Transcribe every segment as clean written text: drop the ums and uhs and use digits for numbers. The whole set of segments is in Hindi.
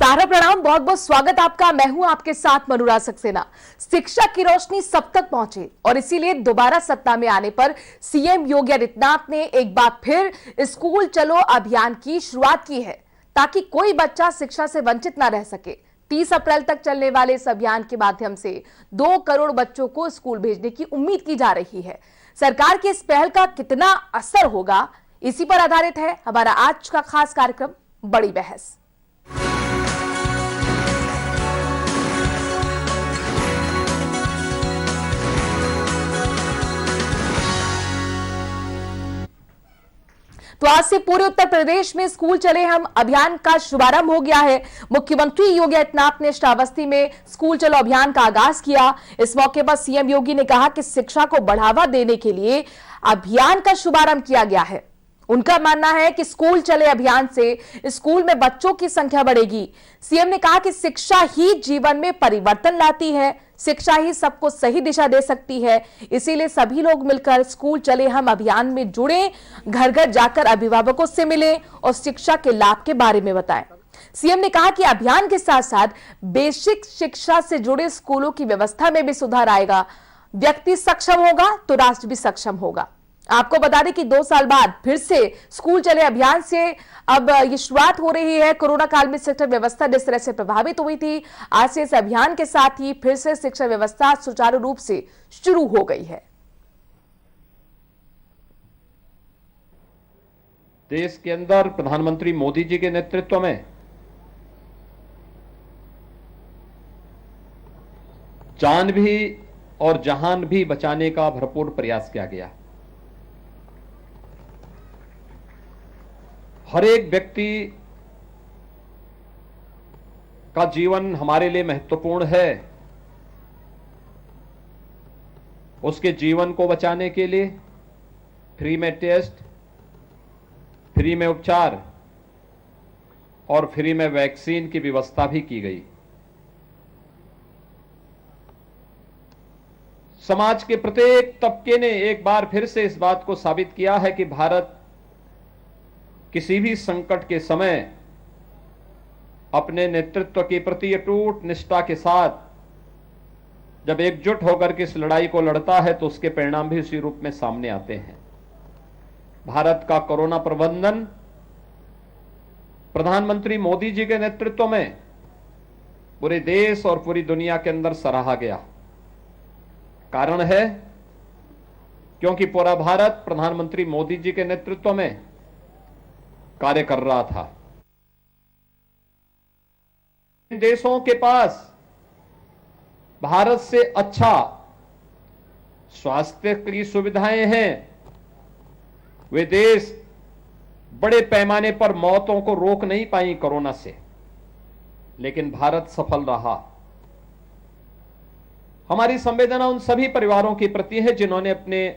नमस्कार, प्रणाम, बहुत बहुत स्वागत आपका। मैं हूं आपके साथ मनुराग सक्सेना। शिक्षा की रोशनी सब तक पहुंचे और इसीलिए दोबारा सत्ता में आने पर सीएम योगी आदित्यनाथ ने एक बार फिर स्कूल चलो अभियान की शुरुआत की है, ताकि कोई बच्चा शिक्षा से वंचित न रह सके। 30 अप्रैल तक चलने वाले इस अभियान के माध्यम से 2 करोड़ बच्चों को स्कूल भेजने की उम्मीद की जा रही है। सरकार की इस पहल का कितना असर होगा, इसी पर आधारित है हमारा आज का खास कार्यक्रम बड़ी बहस। तो आज से पूरे उत्तर प्रदेश में स्कूल चले हम अभियान का शुभारंभ हो गया है। मुख्यमंत्री योगी आदित्यनाथ ने श्रावस्ती में स्कूल चलो अभियान का आगाज किया। इस मौके पर सीएम योगी ने कहा कि शिक्षा को बढ़ावा देने के लिए अभियान का शुभारंभ किया गया है। उनका मानना है कि स्कूल चले अभियान से स्कूल में बच्चों की संख्या बढ़ेगी। सीएम ने कहा कि शिक्षा ही जीवन में परिवर्तन लाती है, शिक्षा ही सबको सही दिशा दे सकती है। इसीलिए सभी लोग मिलकर स्कूल चले हम अभियान में जुड़े, घर घर जाकर अभिभावकों से मिलें और शिक्षा के लाभ के बारे में बताएं। सीएम ने कहा कि अभियान के साथ साथ बेसिक शिक्षा से जुड़े स्कूलों की व्यवस्था में भी सुधार आएगा। व्यक्ति सक्षम होगा तो राष्ट्र भी सक्षम होगा। आपको बता दें कि 2 साल बाद फिर से स्कूल चले अभियान से अब ये शुरुआत हो रही है। कोरोना काल में शिक्षा व्यवस्था जिस तरह से प्रभावित हुई थी, आज से इस अभियान के साथ ही फिर से शिक्षा व्यवस्था सुचारू रूप से शुरू हो गई है। देश के अंदर प्रधानमंत्री मोदी जी के नेतृत्व में जान भी और जहान भी बचाने का भरपूर प्रयास किया गया। हर एक व्यक्ति का जीवन हमारे लिए महत्वपूर्ण है। उसके जीवन को बचाने के लिए फ्री में टेस्ट, फ्री में उपचार और फ्री में वैक्सीन की व्यवस्था भी की गई। समाज के प्रत्येक तबके ने एक बार फिर से इस बात को साबित किया है कि भारत किसी भी संकट के समय अपने नेतृत्व के प्रति अटूट निष्ठा के साथ जब एकजुट होकर के इस लड़ाई को लड़ता है तो उसके परिणाम भी उसी रूप में सामने आते हैं। भारत का कोरोना प्रबंधन प्रधानमंत्री मोदी जी के नेतृत्व में पूरे देश और पूरी दुनिया के अंदर सराहा गया। कारण है क्योंकि पूरा भारत प्रधानमंत्री मोदी जी के नेतृत्व में कार्य कर रहा था। इन देशों के पास भारत से अच्छा स्वास्थ्य की सुविधाएं हैं। वे देश बड़े पैमाने पर मौतों को रोक नहीं पाई कोरोना से, लेकिन भारत सफल रहा। हमारी संवेदना उन सभी परिवारों के प्रति है जिन्होंने अपने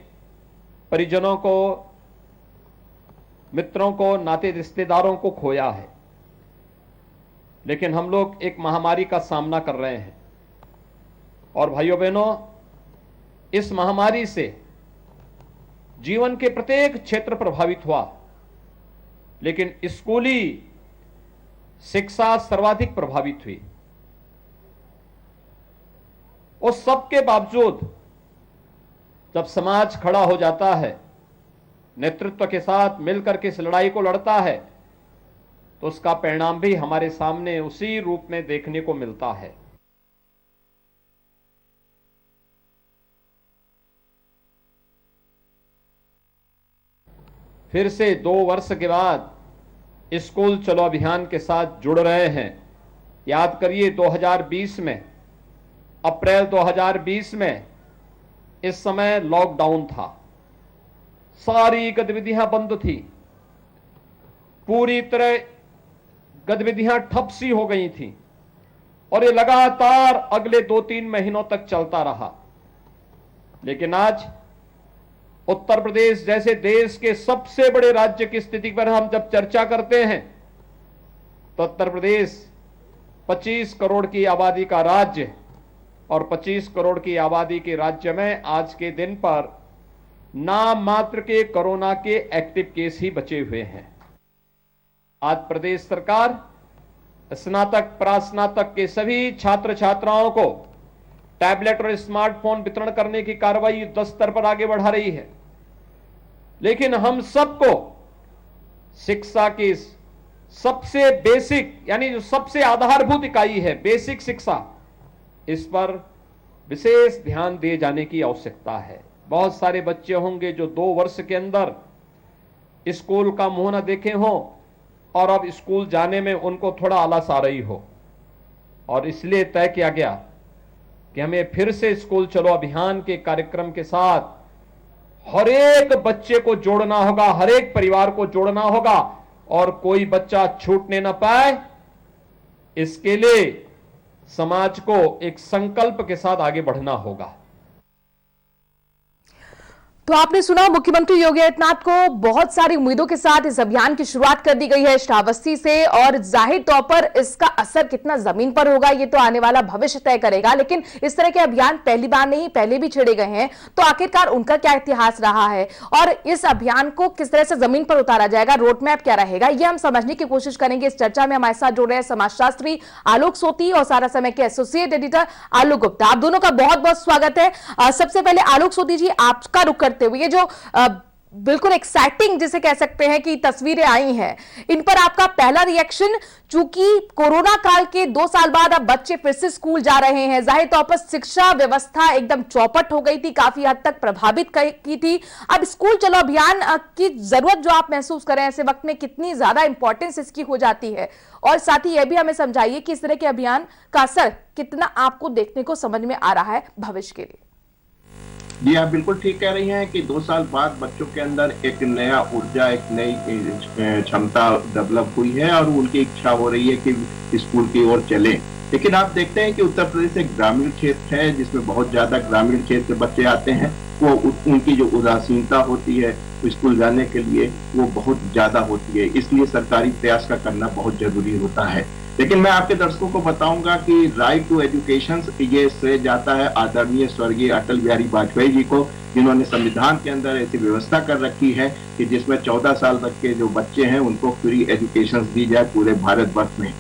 परिजनों को, मित्रों को, नाते रिश्तेदारों को खोया है। लेकिन हम लोग एक महामारी का सामना कर रहे हैं और भाइयों बहनों, इस महामारी से जीवन के प्रत्येक क्षेत्र प्रभावित हुआ, लेकिन स्कूली शिक्षा सर्वाधिक प्रभावित हुई। उस सब के बावजूद जब समाज खड़ा हो जाता है, नेतृत्व के साथ मिलकर के इस लड़ाई को लड़ता है, तो उसका परिणाम भी हमारे सामने उसी रूप में देखने को मिलता है। फिर से 2 वर्ष के बाद स्कूल चलो अभियान के साथ जुड़ रहे हैं। याद करिए 2020 में, अप्रैल 2020 में इस समय लॉकडाउन था, सारी गतिविधियां बंद थी, पूरी तरह गतिविधियां ठप सी हो गई थी और ये लगातार अगले 2-3 महीनों तक चलता रहा। लेकिन आज उत्तर प्रदेश जैसे देश के सबसे बड़े राज्य की स्थिति पर हम जब चर्चा करते हैं तो उत्तर प्रदेश 25 करोड़ की आबादी का राज्य और 25 करोड़ की आबादी के राज्य में आज के दिन पर नाम मात्र के कोरोना के एक्टिव केस ही बचे हुए हैं। आज प्रदेश सरकार स्नातक प्रास्नातक के सभी छात्र छात्राओं को टैबलेट और स्मार्टफोन वितरण करने की कार्रवाई युद्ध स्तर पर आगे बढ़ा रही है। लेकिन हम सबको शिक्षा की सबसे बेसिक यानी जो सबसे आधारभूत इकाई है बेसिक शिक्षा, इस पर विशेष ध्यान दिए जाने की आवश्यकता है। बहुत सारे बच्चे होंगे जो 2 वर्ष के अंदर स्कूल का मुंह न देखे हों और अब स्कूल जाने में उनको थोड़ा आलस आ रही हो, और इसलिए तय किया गया कि हमें फिर से स्कूल चलो अभियान के कार्यक्रम के साथ हर एक बच्चे को जोड़ना होगा, हर एक परिवार को जोड़ना होगा और कोई बच्चा छूटने न पाए। इसके लिए समाज को एक संकल्प के साथ आगे बढ़ना होगा। तो आपने सुना, मुख्यमंत्री योगी आदित्यनाथ को बहुत सारी उम्मीदों के साथ इस अभियान की शुरुआत कर दी गई है श्रावस्ती से, और जाहिर तौर पर इसका असर कितना जमीन पर होगा ये तो आने वाला भविष्य तय करेगा। लेकिन इस तरह के अभियान पहली बार नहीं, पहले भी छेड़े गए हैं, तो आखिरकार उनका क्या इतिहास रहा है और इस अभियान को किस तरह से जमीन पर उतारा जाएगा, रोड मैप क्या रहेगा, ये हम समझने की कोशिश करेंगे। इस चर्चा में हमारे साथ जुड़ रहे हैं समाजशास्त्री आलोक सोती और सारा समय के एसोसिएट एडिटर आलोक गुप्ता। आप दोनों का बहुत बहुत स्वागत है। सबसे पहले आलोक सोती जी, आपका रुख करते हुए जो बिल्कुल एक्साइटिंग जिसे कह सकते हैं कि तस्वीरें आई हैं, इन पर आपका पहला रिएक्शन, चूंकि कोरोना काल के 2 साल बाद अब बच्चे फिर से स्कूल जा रहे हैं, जाहिर तौर पर शिक्षा व्यवस्था एकदम चौपट हो गई थी, काफी हद तक प्रभावित की थी। अब स्कूल चलो अभियान की जरूरत जो आप महसूस करें ऐसे वक्त में, कितनी ज्यादा इंपॉर्टेंस इसकी हो जाती है, और साथ ही यह भी हमें समझाइए कि इस तरह के अभियान का असर कितना आपको देखने को समझ में आ रहा है भविष्य के लिए। जी, आप बिल्कुल ठीक कह रही हैं कि 2 साल बाद बच्चों के अंदर एक नया ऊर्जा, एक नई क्षमता डेवलप हुई है और उनकी इच्छा हो रही है कि स्कूल की ओर चलें। लेकिन आप देखते हैं कि उत्तर प्रदेश एक ग्रामीण क्षेत्र है जिसमें बहुत ज्यादा ग्रामीण क्षेत्र के बच्चे आते हैं। वो उनकी जो उदासीनता होती है स्कूल जाने के लिए वो बहुत ज्यादा होती है, इसलिए सरकारी प्रयास का करना बहुत जरूरी होता है। लेकिन मैं आपके दर्शकों को बताऊंगा कि राइट टू एजुकेशन ये श्रेय जाता है आदरणीय स्वर्गीय अटल बिहारी वाजपेयी जी को, जिन्होंने संविधान के अंदर ऐसी व्यवस्था कर रखी है कि जिसमें 14 साल तक के जो बच्चे हैं उनको फ्री एजुकेशन दी जाए पूरे भारतवर्ष में।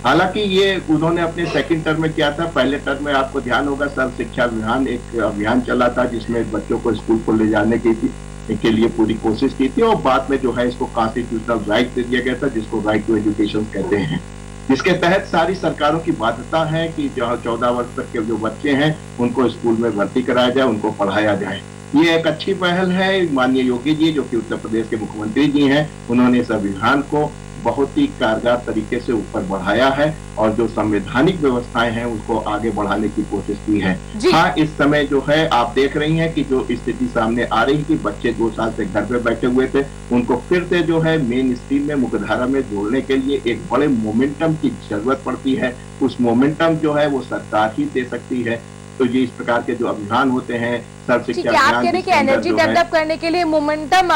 हालांकि ये उन्होंने अपने सेकंड टर्म में किया था। पहले टर्म में आपको ध्यान होगा सर्व शिक्षा अभियान एक अभियान चला था जिसमें बच्चों को स्कूल को ले जाने के लिए पूरी कोशिश की थी, और बाद में जो है इसको कॉन्स्टिट्यूशनल राइट दे दिया गया था जिसको राइट टू एजुकेशन कहते हैं, जिसके तहत सारी सरकारों की बाध्यता है कि जो 14 वर्ष तक के जो बच्चे हैं उनको स्कूल में भर्ती कराया जाए, उनको पढ़ाया जाए। ये एक अच्छी पहल है। माननीय योगी जी जो कि उत्तर प्रदेश के मुख्यमंत्री जी हैं, उन्होंने इस अभियान को बहुत ही कारगर तरीके से ऊपर बढ़ाया है और जो संवैधानिक व्यवस्थाएं हैं उसको आगे बढ़ाने की कोशिश की है। हाँ, इस समय जो है आप देख रही हैं कि जो स्थिति सामने आ रही कि बच्चे 2 साल से घर पे बैठे हुए थे, उनको फिर से जो है मेन स्ट्रीम में मुख्यधारा में जोड़ने के लिए एक बड़े मोमेंटम की जरूरत पड़ती है। उस मोमेंटम जो है वो सरकार ही दे सकती है। तो ये इस प्रकार के जो अभियान होते हैं सर्व शिक्षा अभियान, आप कह रहे हैं कि एनर्जी डेवलप करने के लिए, मोमेंटम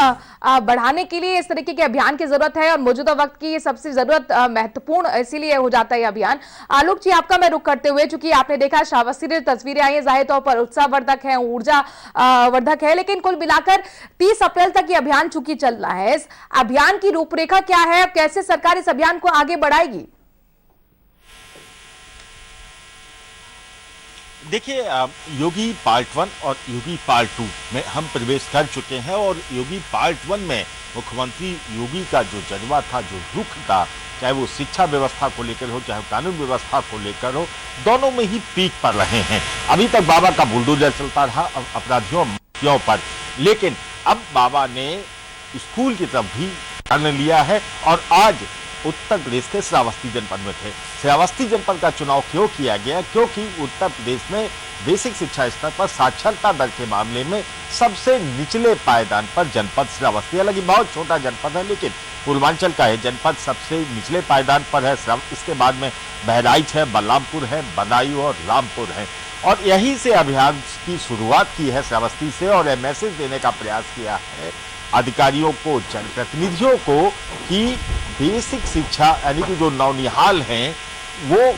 बढ़ाने के लिए इस तरीके के अभियान की जरूरत है और मौजूदा वक्त की ये सबसे जरूरत महत्वपूर्ण इसीलिए हो जाता है अभियान। आलोक जी, आपका मैं रुख करते हुए, चूंकि आपने देखा श्रावस्ती से तस्वीरें आई है, जाहिर तौर पर उत्साहवर्धक है, ऊर्जा वर्धक है, लेकिन कुल मिलाकर 30 अप्रैल तक ये अभियान चूंकि चल रहा है, इस अभियान की रूपरेखा क्या है, कैसे सरकार इस अभियान को आगे बढ़ाएगी? देखिए, योगी पार्ट 1 और योगी पार्ट 2 में हम प्रवेश कर चुके हैं और योगी पार्ट 1 में मुख्यमंत्री योगी का जो जज्बा था, जो रुख था, चाहे वो शिक्षा व्यवस्था को लेकर हो, चाहे कानून व्यवस्था को लेकर हो, दोनों में ही पीक पर रहे हैं। अभी तक बाबा का बुलडोजर चलता रहा अपराधियों पर, लेकिन अब बाबा ने स्कूल की तरफ भी टर्न लिया है और आज उत्तर प्रदेश के श्रावस्ती जनपद में थे। श्रावस्ती जनपद का चुनाव क्यों किया गया? क्योंकि उत्तर प्रदेश में बेसिक शिक्षा स्तर पर साक्षरता दर के मामले में सबसे निचले पायदान पर जनपद श्रावस्ती, हालांकि बहुत छोटा जनपद है लेकिन पूर्वांचल का है जनपद, सबसे निचले पायदान पर है। इसके बाद में बहराइच है, बलरामपुर है, बदायूं और रामपुर है, और यहीं से अभियान की शुरुआत की है श्रावस्ती से, और यह मैसेज देने का प्रयास किया है अधिकारियों को, जनप्रतिनिधियों को कि बेसिक शिक्षा यानी कि जो नौनिहाल हैं वो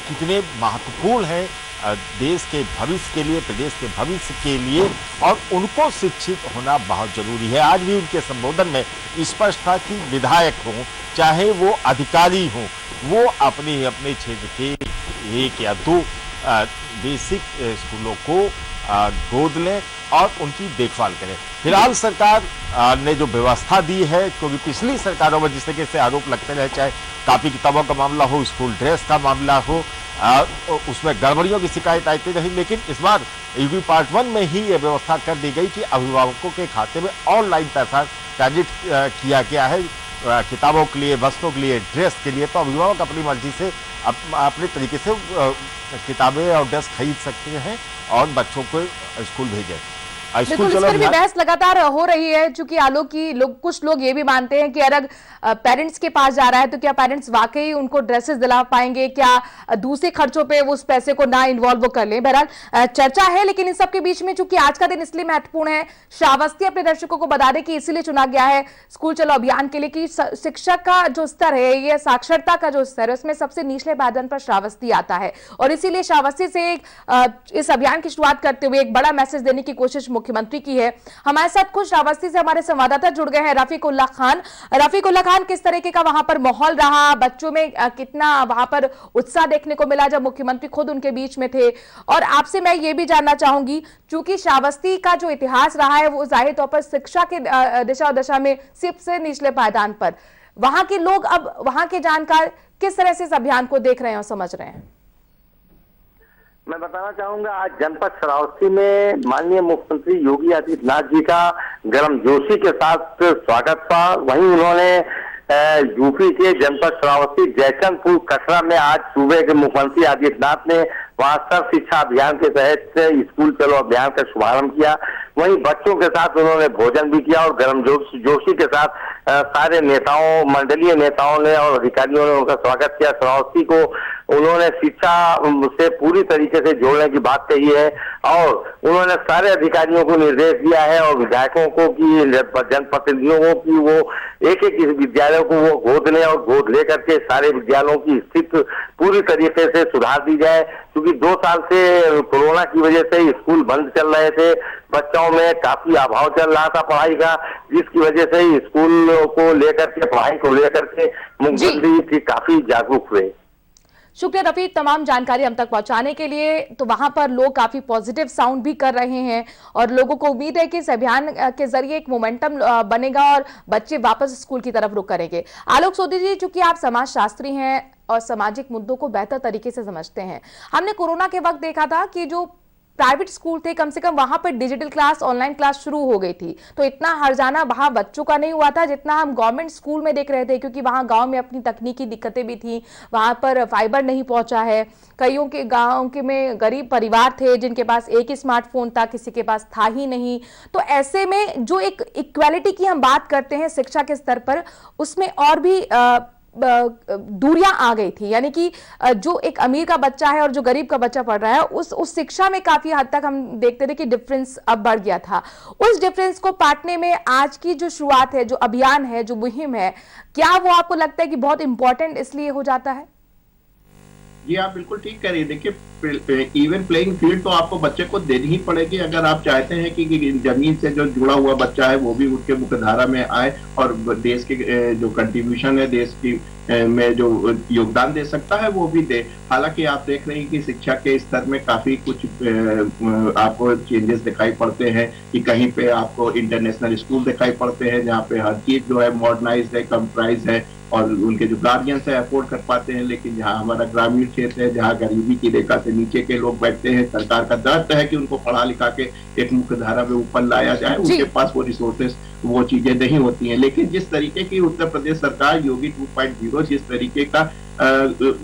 कितने महत्वपूर्ण हैं, देश के भविष्य के लिए, प्रदेश के भविष्य के लिए, और उनको शिक्षित होना बहुत जरूरी है। आज भी उनके संबोधन में स्पष्ट था कि विधायक हों चाहे वो अधिकारी हों, वो अपने अपने क्षेत्र के 1 या 2 बेसिक स्कूलों को गोद लें और उनकी देखभाल करें। फिलहाल सरकार ने जो व्यवस्था दी है, क्योंकि पिछली सरकारों में जिस तरीके से आरोप लगते रहे, चाहे कापी किताबों का मामला हो, स्कूल ड्रेस का मामला हो, उसमें गड़बड़ियों की शिकायत आती रही, लेकिन इस बार यूपी पार्ट 1 में ही ये व्यवस्था कर दी गई कि अभिभावकों के खाते में ऑनलाइन पैसा ट्रांजिट किया गया है किताबों के लिए, वस्तुओं के लिए, ड्रेस के लिए। तो अभिभावक अपनी मर्जी से अपने तरीके से किताबें और ड्रेस खरीद सकते हैं और बच्चों को स्कूल भेजें। बिल्कुल, इस पर भी बहस लगातार हो रही है, चूंकि आलोक की कुछ लोग ये भी मानते हैं कि अगर पेरेंट्स के पास जा रहा है तो क्या पेरेंट्स वाकई उनको ड्रेसेस दिला पाएंगे, क्या दूसरे खर्चों पे वो उस पैसे को ना इन्वॉल्व कर लें। बहरहाल चर्चा है, लेकिन इन सब के बीच में चूंकि आज का दिन इसलिए महत्वपूर्ण है, श्रावस्ती अपने दर्शकों को बता दें कि इसीलिए चुना गया है स्कूल चलो अभियान के लिए कि शिक्षा का जो स्तर है, ये साक्षरता का जो स्तर है, उसमें सबसे निचले पायदान पर श्रावस्ती आता है। और इसीलिए श्रावस्ती से इस अभियान की शुरुआत करते हुए एक बड़ा मैसेज देने की कोशिश मुख्यमंत्री की है। हमारे साथ खुद श्रावस्ती से हमारे संवाददाता जुड़ गए हैं रफीक उल्लाह खान। रफीक उल्लाह खान, किस तरीके का वहां पर माहौल रहा, बच्चों में कितना वहां पर उत्साह देखने को मिला जब मुख्यमंत्री खुद उनके बीच में थे? और आपसे मैं ये भी जानना चाहूंगी, चूंकि श्रावस्ती का जो इतिहास रहा है वो जाहिर तौर पर शिक्षा के दिशा और दशा में सबसे निचले पायदान पर, वहां के लोग अब वहां के जानकार किस तरह से इस अभियान को देख रहे हैं और समझ रहे हैं? मैं बताना चाहूंगा, आज जनपद श्रावस्ती में माननीय मुख्यमंत्री योगी आदित्यनाथ जी का गर्मजोशी के साथ स्वागत था। वहीं उन्होंने यूपी के जनपद श्रावस्ती जयचंदपुर कटरा में आज सूबे के मुख्यमंत्री आदित्यनाथ ने वहां सर्व शिक्षा अभियान के तहत स्कूल चलो अभियान का शुभारंभ किया। वहीं बच्चों के साथ उन्होंने भोजन भी किया और गर्मजोशी के साथ सारे नेताओं, मंडलीय नेताओं ने और अधिकारियों ने उनका स्वागत किया। श्रावस्ती को उन्होंने शिक्षा से पूरी तरीके से जोड़ने की बात कही है और उन्होंने सारे अधिकारियों को निर्देश दिया है और विधायकों को कि जनप्रतिनिधियों को कि वो एक एक विद्यालयों को वो गोद लें और गोद लेकर के सारे विद्यालयों की स्थिति पूरी तरीके से सुधार दी जाए। क्योंकि 2 साल से कोरोना की वजह से स्कूल बंद चल रहे थे, बच्चों में काफी अभाव चल रहा था पढ़ाई का, जिसकी वजह से स्कूल को लेकर के, पढ़ाई को लेकर के मुख्यमंत्री काफी जागरूक हुए। शुक्रिया रफीक तमाम जानकारी हम तक पहुंचाने के लिए। तो वहां पर लोग काफी पॉजिटिव साउंड भी कर रहे हैं और लोगों को उम्मीद है कि इस अभियान के जरिए एक मोमेंटम बनेगा और बच्चे वापस स्कूल की तरफ रुख करेंगे। आलोक सोधी जी, चूंकि आप समाजशास्त्री हैं और सामाजिक मुद्दों को बेहतर तरीके से समझते हैं, हमने कोरोना के वक्त देखा था कि जो प्राइवेट स्कूल थे, कम से कम वहां पर डिजिटल क्लास, ऑनलाइन क्लास शुरू हो गई थी, तो इतना हर्जाना वहां बच्चों का नहीं हुआ था जितना हम गवर्नमेंट स्कूल में देख रहे थे, क्योंकि वहां गांव में अपनी तकनीकी दिक्कतें भी थी, वहां पर फाइबर नहीं पहुंचा है, कईयों के गांव के में गरीब परिवार थे जिनके पास एक ही स्मार्टफोन था, किसी के पास था ही नहीं। तो ऐसे में जो एक इक्वालिटी की हम बात करते हैं शिक्षा के स्तर पर, उसमें और भी दूरियां आ गई थी, यानी कि जो एक अमीर का बच्चा है और जो गरीब का बच्चा पढ़ रहा है, उस शिक्षा में काफी हद तक हम देखते थे कि डिफरेंस अब बढ़ गया था। उस डिफरेंस को पाटने में आज की जो शुरुआत है, जो अभियान है, जो मुहिम है, क्या वो आपको लगता है कि बहुत इंपॉर्टेंट इसलिए हो जाता है? जी आप बिल्कुल ठीक कह रही है। देखिए, इवन प्लेइंग फील्ड तो आपको बच्चे को देनी ही पड़ेगी अगर आप चाहते हैं कि जमीन से जो जुड़ा हुआ बच्चा है वो भी उठ के मुख्यधारा में आए और देश के जो कंट्रीब्यूशन है, देश की में जो योगदान दे सकता है वो भी दे। हालांकि आप देख रहे हैं कि शिक्षा के स्तर में काफी कुछ आपको चेंजेस दिखाई पड़ते हैं कि कहीं पे आपको इंटरनेशनल स्कूल दिखाई पड़ते हैं जहाँ पे हर चीज जो है मॉडर्नाइज्ड है, कंप्राइज है और उनके जो गार्जियंस है अफोर्ड कर पाते हैं। लेकिन जहाँ हमारा ग्रामीण क्षेत्र है, जहाँ गरीबी की रेखा से नीचे के लोग बैठते हैं, सरकार का दायित्व है कि उनको पढ़ा लिखा के एक मुख्य धारा में ऊपर लाया जाए, उनके पास वो रिसोर्सेस, वो चीजें नहीं होती हैं। लेकिन जिस तरीके की उत्तर प्रदेश सरकार योगी 2.0 जिस तरीके का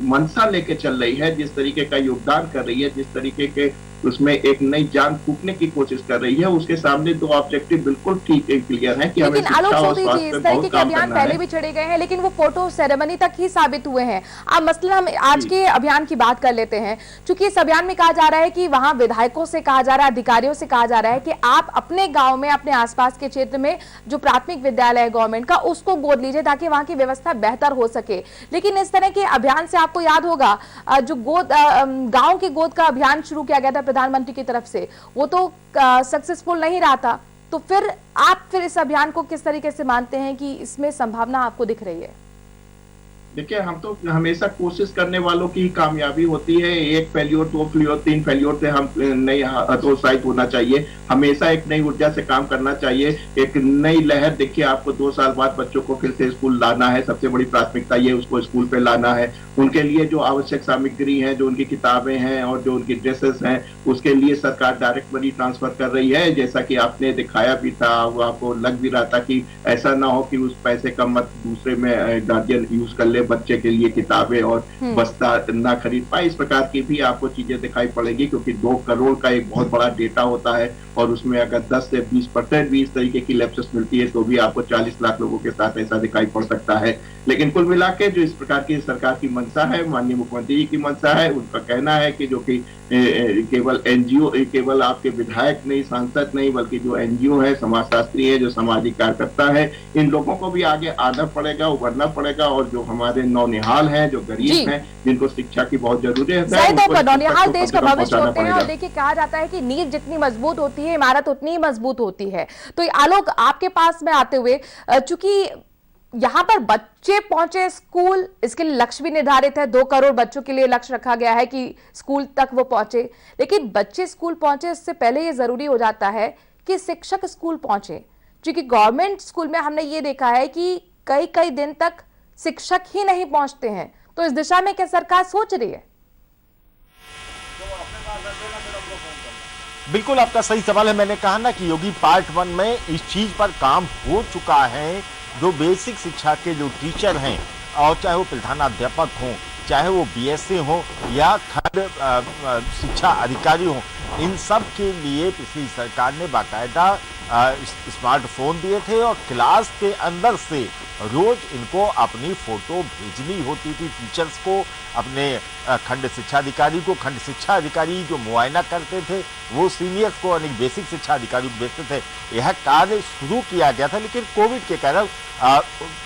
मंशा लेके चल रही है, जिस तरीके का योगदान कर रही है, जिस तरीके के उसमें एक नई जान फूकने की कोशिश कर रही है। उसके सामने दो ऑब्जेक्टिव बिल्कुल ठीक क्लियर है कि हमें लेकिन आलोक शिक्षा और सोधी जी, स्वास्थ्य इस पे तरीके बहुत के काम अभियान करना पहले है। भी छेड़े गए हैं, लेकिन वो फोटो सेरेमनी तक ही साबित हुए हैं। अब मसलन हम आज के अभियान की बात कर लेते हैं। चूंकि इस अभियान में कहा जा रहा है कि वहां विधायकों से कहा जा रहा है, अधिकारियों से कहा जा रहा है कि आप अपने गांव में, अपने आसपास के क्षेत्र में जो प्राथमिक विद्यालय है गवर्नमेंट का, उसको गोद लीजिए ताकि वहां की व्यवस्था बेहतर हो सके। लेकिन इस तरह के अभियान से आपको याद होगा जो गांव की गोद का अभियान शुरू किया गया था प्रधानमंत्री की तरफ से, वो तो सक्सेसफुल नहीं रहा था। तो फिर आप इस अभियान को किस तरीके से मानते हैं कि इसमें संभावना आपको दिख रही है? देखिए, हम तो हमेशा कोशिश करने वालों की कामयाबी होती है। एक फेल्योर, दो फेल्योर, तीन फेल्योर से हम नहीं हतोत्साहित होना चाहिए। हमेशा एक नई ऊर्जा से काम करना चाहिए। एक नई लहर, देखिए आपको 2 साल बाद बच्चों को फिर से स्कूल लाना है। सबसे बड़ी प्राथमिकता ये उसको स्कूल पे लाना है। उनके लिए जो आवश्यक सामग्री है, जो उनकी किताबें हैं और जो उनकी ड्रेसेस हैं, उसके लिए सरकार डायरेक्ट मनी ट्रांसफर कर रही है। जैसा कि आपने दिखाया भी था, वो आपको लग भी रहा था कि ऐसा ना हो कि उस पैसे का मत दूसरे में गार्जियन यूज कर ले, बच्चे के लिए किताबें और बस्ता ना खरीद पाए। इस प्रकार की भी आपको चीजें दिखाई पड़ेगी, क्योंकि 2 करोड़ का एक बहुत बड़ा डेटा होता है और उसमें अगर 10 से 20% भी इस तरीके की लैप्सेस मिलती है तो भी आपको 40 लाख लोगों के साथ ऐसा दिखाई पड़ सकता है। लेकिन कुल मिला के जो इस प्रकार की सरकार की मंशा है, माननीय मुख्यमंत्री जी की मंशा है, उनका कहना है कि जो कि केवल एनजीओ, केवल आपके विधायक नहीं, सांसद नहीं, बल्कि जो एनजीओ है, समाजशास्त्री है, जो सामाजिक कार्यकर्ता है, इन लोगों को भी आगे आना पड़ेगा, उभरना पड़ेगा। और जो हमारे नौनिहाल हैं, जो गरीब हैं, जिनको शिक्षा की बहुत जरूरत है, नौनिहाल देश का भविष्य होते हैं। और देखिए, कहा जाता है कि नींव जितनी मजबूत होती है, इमारत उतनी ही मजबूत होती है। तो आलोक, आपके पास में आते हुए, चूंकि यहां पर बच्चे पहुंचे स्कूल, इसके लिए लक्ष्य भी निर्धारित है। 2 करोड़ बच्चों के लिए लक्ष्य रखा गया है कि स्कूल तक वो पहुंचे। लेकिन बच्चे स्कूल पहुंचे, इससे पहले ये जरूरी हो जाता है कि शिक्षक स्कूल पहुंचे। क्योंकि गवर्नमेंट स्कूल में हमने ये देखा है कि कई दिन तक शिक्षक ही नहीं पहुंचते हैं। तो इस दिशा में क्या सरकार सोच रही है? बिल्कुल आपका सही सवाल है। मैंने कहा ना कि योगी पार्ट 1 में इस चीज पर काम हो चुका है। जो बेसिक शिक्षा के जो टीचर हैं, और चाहे वो प्रधानाध्यापक हों, चाहे वो बीएससी हो या खंड शिक्षा अधिकारी हो, इन सब के लिए पिछली सरकार ने बाकायदा स्मार्टफोन दिए थे और क्लास के अंदर से रोज इनको अपनी फोटो भेजनी होती थी टीचर्स को, अपने खंड शिक्षा अधिकारी को। खंड शिक्षा अधिकारी जो मुआयना करते थे वो सीनियर्स को, यानी बेसिक शिक्षा अधिकारी को भेजते थे। यह कार्य शुरू किया गया था, लेकिन कोविड के कारण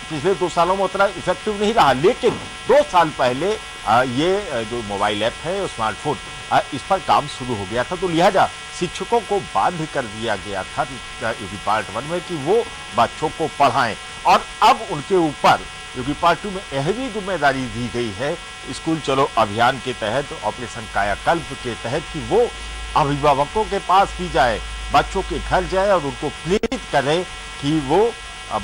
पिछले 2 सालों में उतना इफेक्टिव नहीं रहा। लेकिन 2 साल पहले ये जो मोबाइल ऐप है, स्मार्टफोन, इस पर काम शुरू हो गया था। तो लिहाजा शिक्षकों को बाध्य कर दिया गया था योगी पार्ट 1 में कि वो बच्चों को पढ़ाएं। और अब उनके ऊपर योगी पार्ट 2 में यह भी जिम्मेदारी दी गई है स्कूल चलो अभियान के तहत, ऑपरेशन कायाकल्प के तहत, कि वो अभिभावकों के पास भी जाए, बच्चों के घर जाए और उनको प्रेरित करें कि वो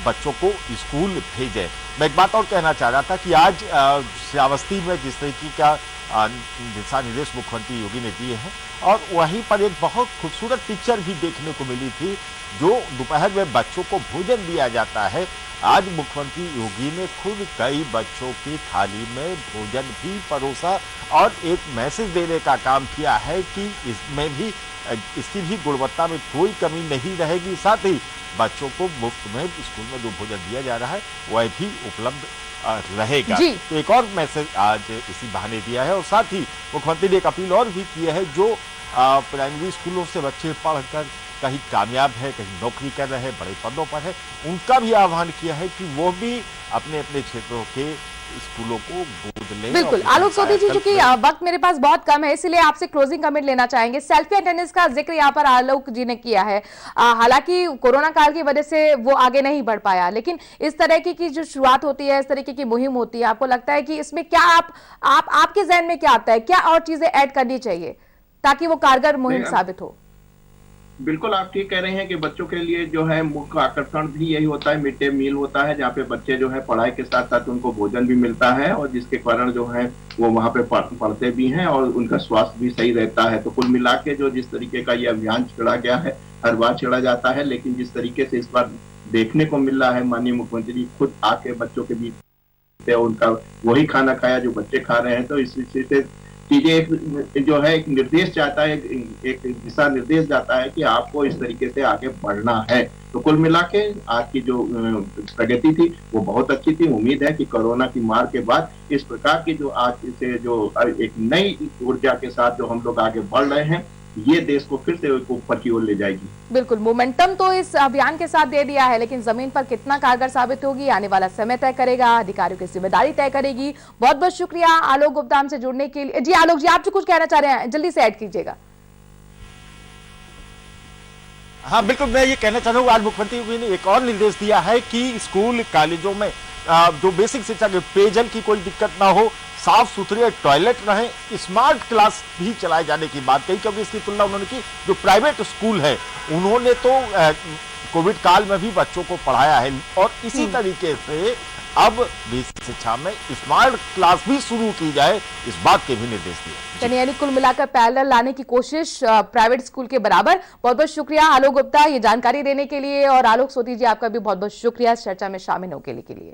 बच्चों को स्कूल भेजें। मैं एक बात और कहना चाह रहा था कि आज श्रावस्ती में जिस तरीके का दिशा निर्देश मुख्यमंत्री योगी ने दिए हैं, और वहीं पर एक बहुत खूबसूरत पिक्चर भी देखने को मिली थी, जो दोपहर में बच्चों को भोजन दिया जाता है। आज मुख्यमंत्री योगी ने खुद कई बच्चों की थाली में भोजन भी परोसा और एक मैसेज देने का काम किया है कि इसमें भी, इसकी भी गुणवत्ता में कोई कमी नहीं रहेगी। साथ ही बच्चों को मुफ्त में स्कूल में जो भोजन दिया जा रहा है वह भी उपलब्ध रहेगा। तो एक और मैसेज आज इसी बहाने दिया है। और साथ ही मुख्यमंत्री ने एक अपील और भी की है, जो प्राइमरी स्कूलों से बच्चे पढ़कर कहीं कामयाब है, कहीं नौकरी कर रहे हैं, बड़े पदों पर है, उनका भी आह्वान किया है कि वो भी अपने अपने क्षेत्रों के स्कूलों को गोद लें। बिल्कुल आलोक सोधी जी, चूंकि वक्त मेरे पास बहुत कम है, इसलिए आपसे क्लोजिंग कमेंट लेना चाहेंगे। सेल्फी अटेंडेंस का जिक्र यहाँ पर आलोक जी ने किया है। हालांकि कोरोना काल की वजह से वो आगे नहीं बढ़ पाया, लेकिन इस तरह की जो शुरुआत होती है, इस तरीके की मुहिम होती है, आपको लगता है कि इसमें क्या आपके जहन में क्या आता है, क्या और चीजें ऐड करनी चाहिए ताकि वो कारगर मुहिम साबित हो? बिल्कुल आप ठीक कह रहे हैं कि बच्चों के लिए जो है मुख्य आकर्षण भी यही होता है, मिड डे मील होता है, जहाँ पे बच्चे जो है पढ़ाई के साथ साथ उनको भोजन भी मिलता है और जिसके कारण जो है वो वहाँ पे पढ़ते भी हैं और उनका स्वास्थ्य भी सही रहता है। तो कुल मिला के जो जिस तरीके का ये अभियान छेड़ा गया है, हर बार छेड़ा जाता है, लेकिन जिस तरीके से इस बार देखने को मिल रहा है, माननीय मुख्यमंत्री जी खुद आके बच्चों के बीच उनका वही खाना खाया जो बच्चे खा रहे हैं। तो इस चीजें जो है एक निर्देश जाता है, एक दिशा निर्देश जाता है कि आपको इस तरीके से आगे बढ़ना है। तो कुल मिला के आज की जो प्रगति थी वो बहुत अच्छी थी। उम्मीद है कि कोरोना की मार के बाद इस प्रकार की जो आज से जो एक नई ऊर्जा के साथ जो हम लोग आगे बढ़ रहे हैं, ये देश को फिर से ऊपर की ओर ले जाएगी। बिल्कुल, मोमेंटम तो इस अभियान के साथ दे दिया है, लेकिन जमीन पर कितना कारगर साबित होगी आने वाला समय तय करेगा, अधिकारियों की जिम्मेदारी तय करेगी। बहुत बहुत शुक्रिया आलोक गुप्ता हमसे जुड़ने के लिए। जी आलोक जी, आप जो कुछ कहना चाह रहे हैं जल्दी से ऐड कीजिएगा। हाँ बिल्कुल, मैं ये कहना चाह रहा हूँ, आज मुख्यमंत्री योगी ने एक और निर्देश दिया है कि स्कूल कॉलेजों में जो बेसिक शिक्षा के पेयजल की कोई दिक्कत ना हो, साफ सुथरे टॉयलेट रहें, स्मार्ट क्लास भी चलाए जाने की बात कही, क्योंकि इसकी तुलना उन्होंने की जो प्राइवेट स्कूल है उन्होंने तो कोविड काल में भी बच्चों को पढ़ाया है, और इसी तरीके से अब बेसिक शिक्षा में स्मार्ट क्लास भी शुरू की जाए, इस बात के भी निर्देश दिए। यानी कुल मिलाकर पैरेलल लाने की कोशिश प्राइवेट स्कूल के बराबर। बहुत बहुत शुक्रिया आलोक गुप्ता ये जानकारी देने के लिए, और आलोक सोती जी आपका भी बहुत बहुत शुक्रिया इस चर्चा में शामिल होने के लिए।